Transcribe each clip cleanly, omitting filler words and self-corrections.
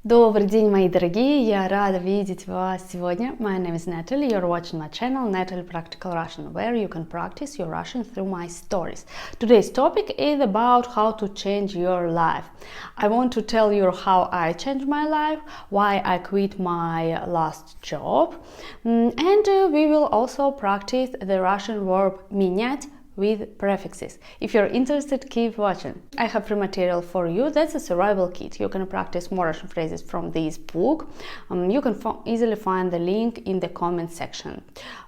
Добрый день, мои дорогие! Я рада видеть вас сегодня. My name is Natalie. You're watching my channel, Natalie Practical Russian, where you can practice your Russian through my stories. Today's topic is about how to change your life. I want to tell you how I changed my life, why I quit my last job, and we will also practice the Russian verb менять with prefixes. If you're interested, keep watching. I have free material for you. That's a survival kit. You can practice more Russian phrases from this book. You can easily find the link in the comment section.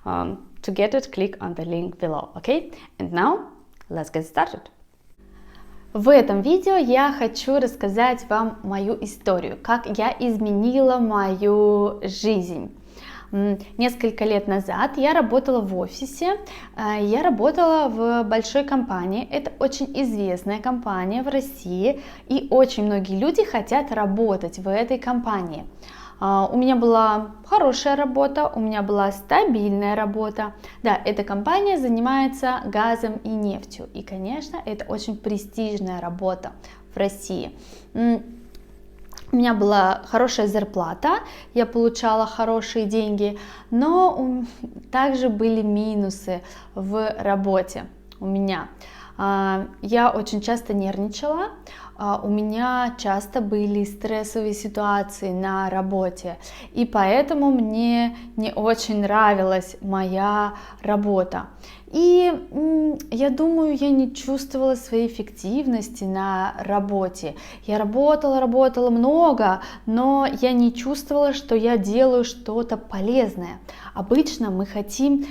To get it, click on the link below. Okay? And now, let's get started. В этом видео я хочу рассказать вам мою историю, как я изменила мою жизнь. Несколько лет назад я работала в офисе, я работала в большой компании, это очень известная компания в России, и очень многие люди хотят работать в этой компании. У меня была хорошая работа, у меня была стабильная работа. Да, эта компания занимается газом и нефтью, и, конечно, это очень престижная работа в России. У меня была хорошая зарплата, я получала хорошие деньги, но также были минусы в работе у меня. Я очень часто нервничала, у меня часто были стрессовые ситуации на работе, и поэтому мне не очень нравилась моя работа. И я думаю, я не чувствовала своей эффективности на работе. Я работала много, но я не чувствовала, что я делаю что-то полезное. Обычно мы хотим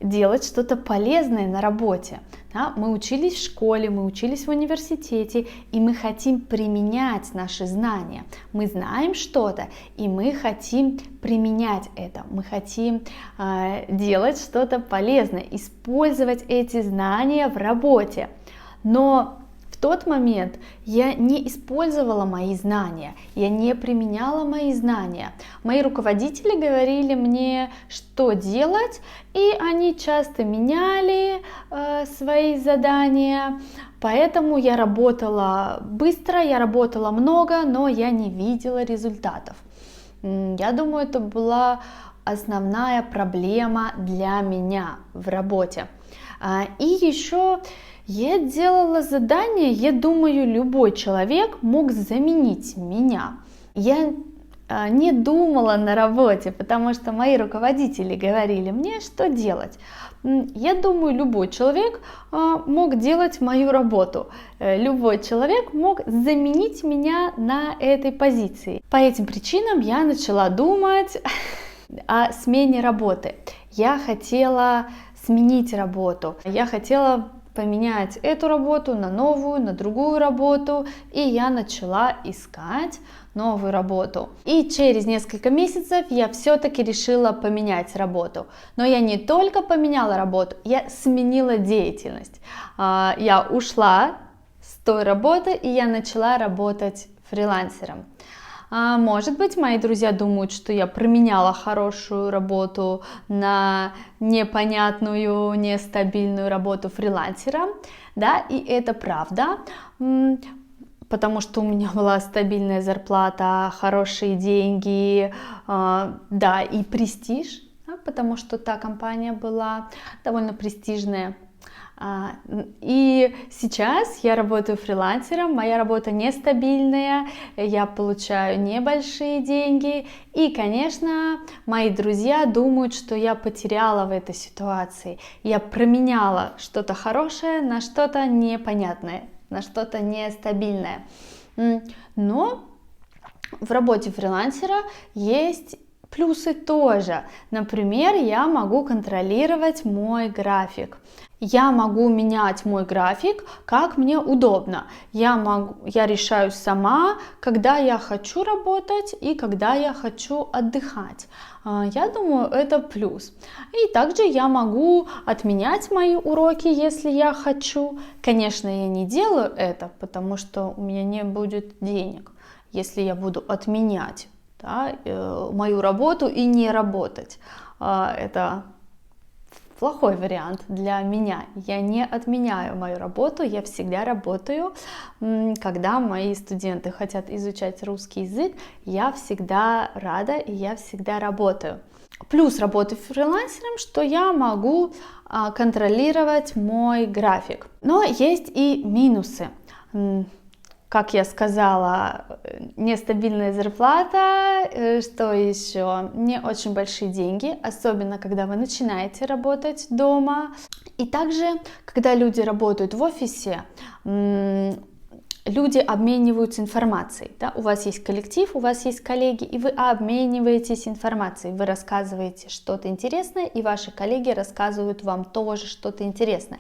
делать что-то полезное на работе. Да? Мы учились в школе, мы учились в университете, и мы хотим применять наши знания. Мы знаем что-то, и мы хотим применять это. Мы хотим делать что-то полезное, использовать эти знания в работе. Но в тот момент я не использовала мои знания, я не применяла мои знания. Мои руководители говорили мне, что делать, и они часто меняли свои задания, поэтому я работала быстро, я работала много, но я не видела результатов. Я думаю, это была основная проблема для меня в работе. И еще я делала задания, я думаю, любой человек мог заменить меня. Я не думала на работе, потому что мои руководители говорили мне, что делать. Я думаю, любой человек мог делать мою работу. Любой человек мог заменить меня на этой позиции. По этим причинам я начала думать о смене работы. Я хотела сменить работу. Я хотела поменять эту работу на новую, на другую работу, и я начала искать новую работу. И через несколько месяцев я все-таки решила поменять работу. Но я не только поменяла работу, я сменила деятельность. Я ушла с той работы, и я начала работать фрилансером. Может быть, мои друзья думают, что я променяла хорошую работу на непонятную, нестабильную работу фрилансера, да, и это правда, потому что у меня была стабильная зарплата, хорошие деньги, да, и престиж, да, потому что та компания была довольно престижная. И сейчас я работаю фрилансером, моя работа нестабильная, я получаю небольшие деньги, и, конечно, мои друзья думают, что я потеряла в этой ситуации, я променяла что-то хорошее на что-то непонятное, на что-то нестабильное. Но в работе фрилансера есть плюсы тоже. Например, я могу контролировать мой график. Я могу менять мой график, как мне удобно. Я решаю сама, когда я хочу работать и когда я хочу отдыхать. Я думаю, это плюс. И также я могу отменять мои уроки, если я хочу. Конечно, я не делаю это, потому что у меня не будет денег, если я буду отменять, да, мою работу и не работать. Это плохой вариант для меня. Я не отменяю мою работу, я всегда работаю. Когда мои студенты хотят изучать русский язык, я всегда рада и я всегда работаю. Плюс работы фрилансером, что я могу контролировать мой график. Но есть и минусы. Как я сказала, нестабильная зарплата, что еще? Не очень большие деньги, особенно когда вы начинаете работать дома. И также, когда люди работают в офисе, люди обмениваются информацией. Да? У вас есть коллектив, у вас есть коллеги, и вы обмениваетесь информацией. Вы рассказываете что-то интересное, и ваши коллеги рассказывают вам тоже что-то интересное.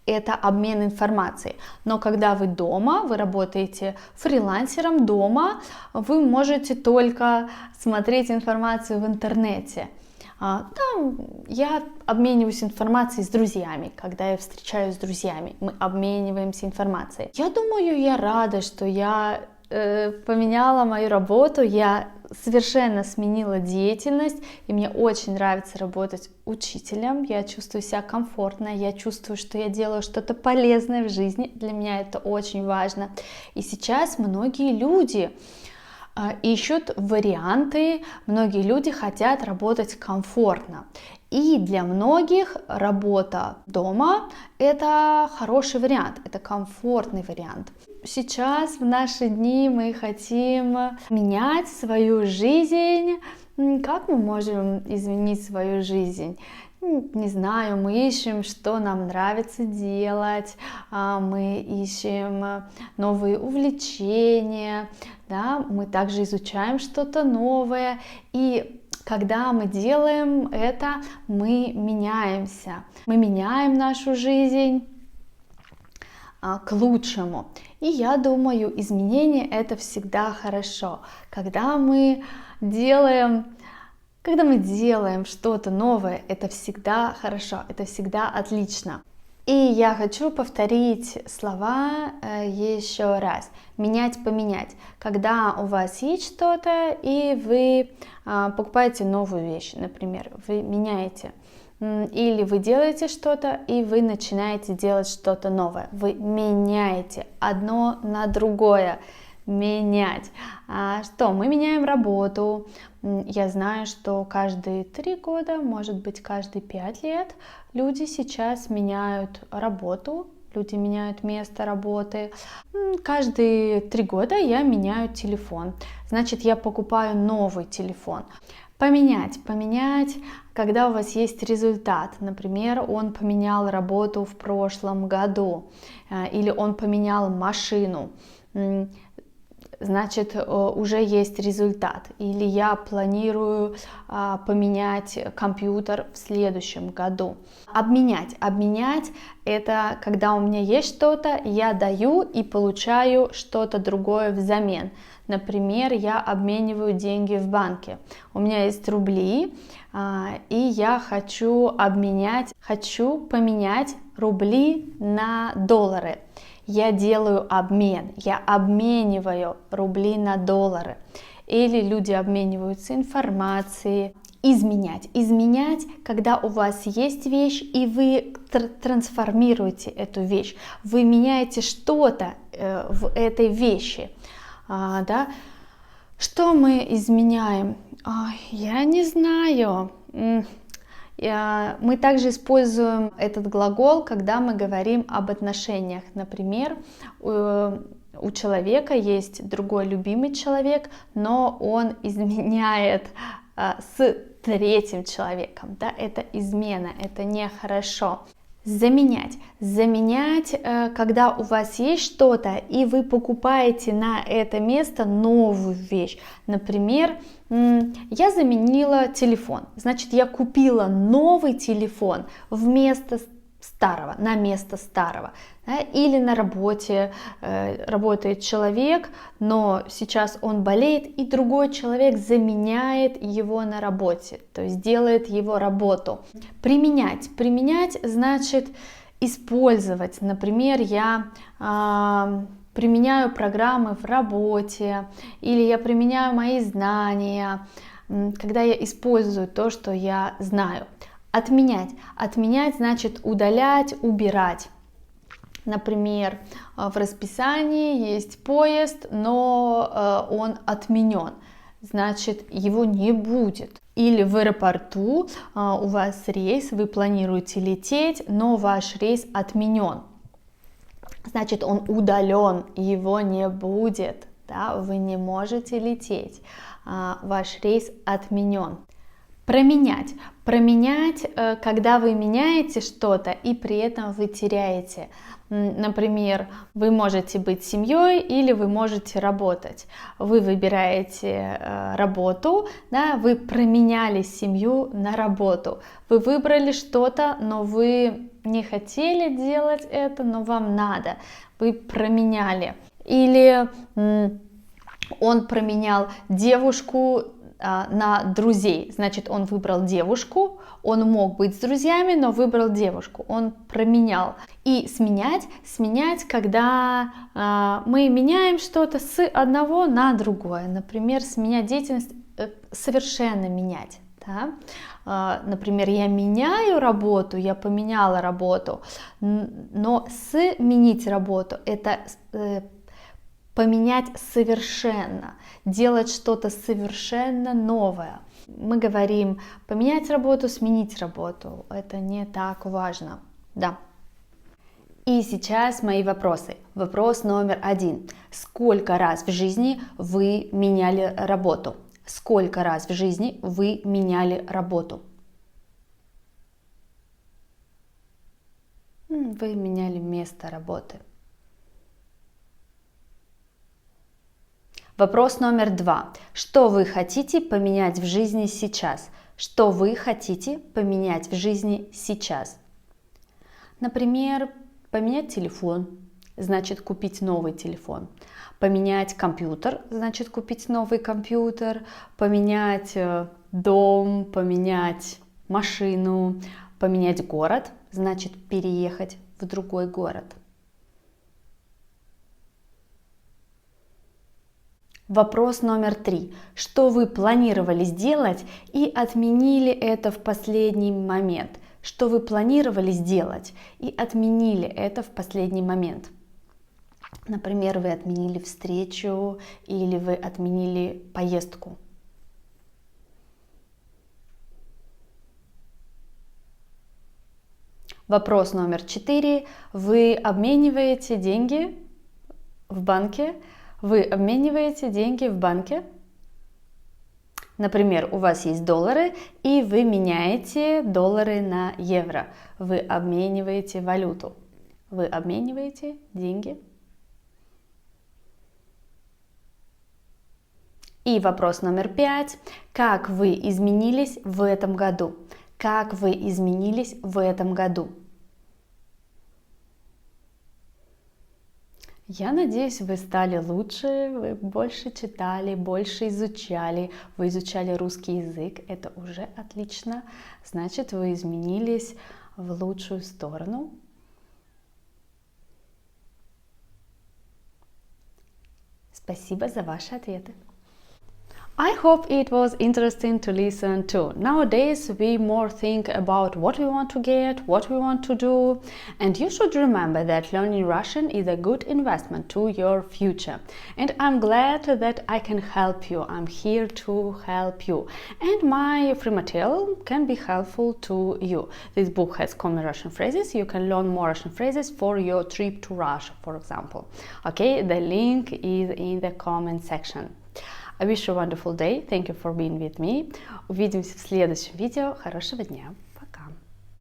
Это обмен информацией. Но когда вы дома, вы работаете фрилансером дома, вы можете только смотреть информацию в интернете. Там я обмениваюсь информацией с друзьями, когда я встречаюсь с друзьями, мы обмениваемся информацией. Я думаю, я рада, что я поменяла мою работу, я совершенно сменила деятельность, и мне очень нравится работать учителем, я чувствую себя комфортно, я чувствую, что я делаю что-то полезное в жизни, для меня это очень важно. И сейчас многие люди ищут варианты, многие люди хотят работать комфортно. И для многих работа дома – это хороший вариант, это комфортный вариант. Сейчас, в наши дни, мы хотим менять свою жизнь. Как мы можем изменить свою жизнь? Не знаю, мы ищем, что нам нравится делать, мы ищем новые увлечения, да? Мы также изучаем что-то новое, и когда мы делаем это, мы меняемся, мы меняем нашу жизнь к лучшему. И я думаю, изменение это всегда хорошо, когда мы делаем что-то новое, это всегда хорошо, это всегда отлично. И я хочу повторить слова еще раз. Менять, поменять. Когда у вас есть что-то, и вы покупаете новую вещь, например, вы меняете. Или вы делаете что-то, и вы начинаете делать что-то новое. Вы меняете одно на другое. Менять. Что? Мы меняем работу. Я знаю, что каждые 3 года, может быть, каждые 5 лет люди сейчас меняют работу, люди меняют место работы. Каждые 3 года я меняю телефон. Значит, я покупаю новый телефон. Поменять, когда у вас есть результат. Например, он поменял работу в прошлом году, или он поменял машину. Значит, уже есть результат. Или я планирую поменять компьютер в следующем году. Обменять это когда у меня есть что-то, я даю и получаю что-то другое взамен. Например, я обмениваю деньги в банке. У меня есть рубли, и я хочу поменять рубли на доллары. Я делаю обмен, я обмениваю рубли на доллары. Или люди обмениваются информацией. Изменять, когда у вас есть вещь, и вы трансформируете эту вещь. Вы меняете что-то в этой вещи. Да? Что мы изменяем? Я не знаю. Мы также используем этот глагол, когда мы говорим об отношениях. Например, у человека есть другой любимый человек, но он изменяет с третьим человеком. Да? Это измена, это нехорошо. Заменять, когда у вас есть что-то, и вы покупаете на это место новую вещь. Например, я заменила телефон, значит, я купила новый телефон вместо старого, на место старого. Да? Или на работе работает человек, но сейчас он болеет, и другой человек заменяет его на работе, то есть делает его работу. Применять значит использовать. Например, я применяю программы в работе, или я применяю мои знания, когда я использую то, что я знаю. Отменять. Отменять значит удалять, убирать. Например, в расписании есть поезд, но он отменен, значит, его не будет. Или в аэропорту у вас рейс, вы планируете лететь, но ваш рейс отменен, значит, он удален, его не будет, да? Вы не можете лететь, ваш рейс отменен. Променять. Променять, когда вы меняете что-то и при этом вы теряете. Например, вы можете быть семьей или вы можете работать. Вы выбираете работу, да, вы променяли семью на работу. Вы выбрали что-то, но вы не хотели делать это, но вам надо. Вы променяли. Или он променял девушку на друзей, значит, он выбрал девушку, он мог быть с друзьями, но выбрал девушку, он променял. И сменять, когда мы меняем что-то с одного на другое, например, сменять деятельность, совершенно менять. Да? Например, я меняю работу, я поменяла работу, но сменить работу — это поменять совершенно, делать что-то совершенно новое. Мы говорим поменять работу, сменить работу. Это не так важно. Да. И сейчас мои вопросы. Вопрос номер 1. Сколько раз в жизни вы меняли работу? Сколько раз в жизни вы меняли работу? Вы меняли место работы. Вопрос номер 2. Что вы хотите поменять в жизни сейчас? Что вы хотите поменять в жизни сейчас? Например, поменять телефон, значит купить новый телефон. Поменять компьютер, значит купить новый компьютер. Поменять дом, поменять машину. Поменять город, значит переехать в другой город. Вопрос номер 3. Что вы планировали сделать и отменили это в последний момент? Что вы планировали сделать и отменили это в последний момент? Например, вы отменили встречу или вы отменили поездку. Вопрос номер 4. Вы обмениваете деньги в банке? Вы обмениваете деньги в банке? Например, у вас есть доллары, и вы меняете доллары на евро. Вы обмениваете валюту. Вы обмениваете деньги. И вопрос номер 5. Как вы изменились в этом году? Как вы изменились в этом году? Я надеюсь, вы стали лучше, вы больше читали, больше изучали, вы изучали русский язык, это уже отлично, значит, вы изменились в лучшую сторону. Спасибо за ваши ответы. I hope it was interesting to listen to. Nowadays we more think about what we want to get, what we want to do, and you should remember that learning Russian is a good investment to your future. And I'm glad that I can help you. I'm here to help you. And my free material can be helpful to you. This book has common Russian phrases. You can learn more Russian phrases for your trip to Russia, for example. Okay, the link is in the comment section. I wish you a wonderful day. Thank you for being with me. Увидимся в следующем видео. Хорошего дня!